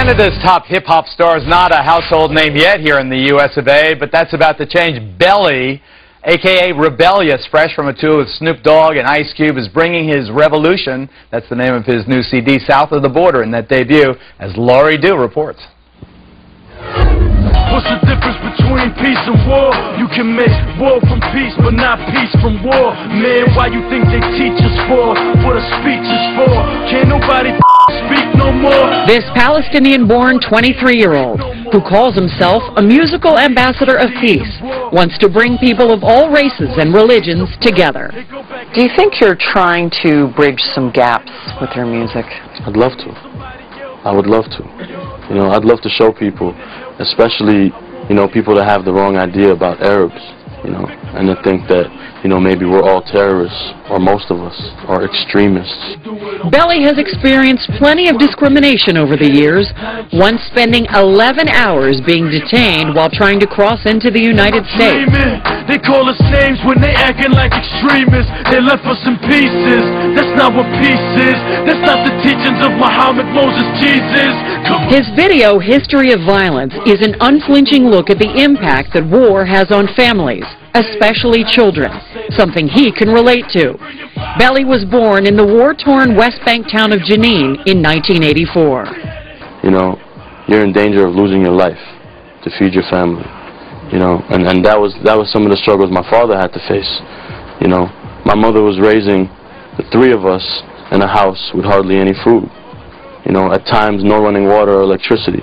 Canada's top hip-hop star is not a household name yet here in the U.S. of A., but that's about to change. Belly, a.k.a. Rebellious, fresh from a tour with Snoop Dogg and Ice Cube, is bringing his Revolution, that's the name of his new CD, south of the border in that debut, as Laurie Dew reports. What's the difference between peace and war? You can make war from peace, but not peace from war. Man, why you think they teach us for? What a speech is for? Can't nobody speak no more. This Palestinian-born 23-year-old, who calls himself a musical ambassador of peace, wants to bring people of all races and religions together. Do you think you're trying to bridge some gaps with your music? I'd love to. I would love to. You know, I'd love to show people, especially, you know, people that have the wrong idea about Arabs, you know, and to think that, you know, maybe we're all terrorists, or most of us are extremists. Belly has experienced plenty of discrimination over the years, once spending 11 hours being detained while trying to cross into the United States. They call us names when they acting like extremists. They left us in pieces. That's not what peace is. That's not the teachings of Muhammad, Moses, Jesus. His video, History of Violence, is an unflinching look at the impact that war has on families, especially children, something he can relate to. Belly was born in the war-torn West Bank town of Jenin in 1984. You know, you're in danger of losing your life to feed your family. You know, and that was some of the struggles my father had to face. You know, my mother was raising the three of us in a house with hardly any food. You know, at times no running water or electricity.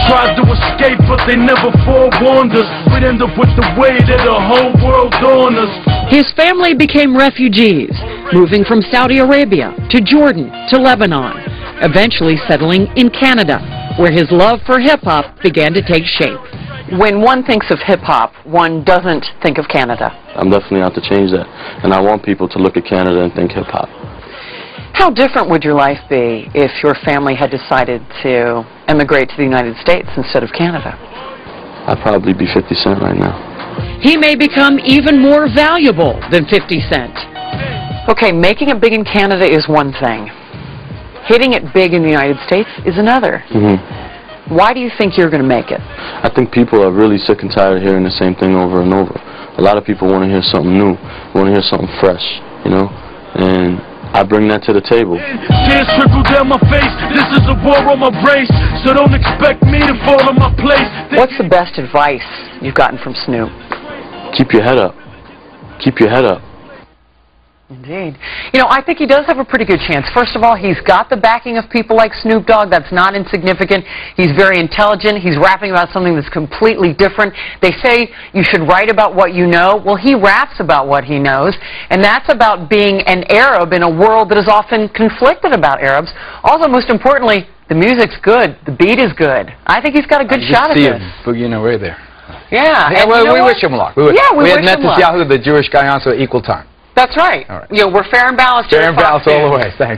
Tried to escape, but they never forewarned us. We'd end up with the weight of the whole world on us. His family became refugees, moving from Saudi Arabia to Jordan to Lebanon, eventually settling in Canada, where his love for hip-hop began to take shape. When one thinks of hip-hop, one doesn't think of Canada. I'm definitely out to change that, and I want people to look at Canada and think hip-hop. How different would your life be if your family had decided to emigrate to the United States instead of Canada? I'd probably be 50 Cent right now. He may become even more valuable than 50 Cent. Okay, making it big in Canada is one thing. Hitting it big in the United States is another. Why do you think you're going to make it? I think people are really sick and tired of hearing the same thing over and over. A lot of people want to hear something new, want to hear something fresh, you know, and I bring that to the table. Tears trickle down my face. This is a war on my race, so don't expect me to fall in my place. What's the best advice you've gotten from Snoop? Keep your head up. Keep your head up. Indeed. You know, I think he does have a pretty good chance. First of all, he's got the backing of people like Snoop Dogg. That's not insignificant. He's very intelligent. He's rapping about something that's completely different. They say you should write about what you know. Well, he raps about what he knows, and that's about being an Arab in a world that is often conflicted about Arabs. Also, most importantly, the music's good. The beat is good. I think he's got a good shot at this. Boogieing away there. Yeah. And we wish him luck. We had Netanyahu, the Jewish guy, on, so equal time. That's right. All right. You know, we're fair and balanced. Fair and balanced all the way. Thanks.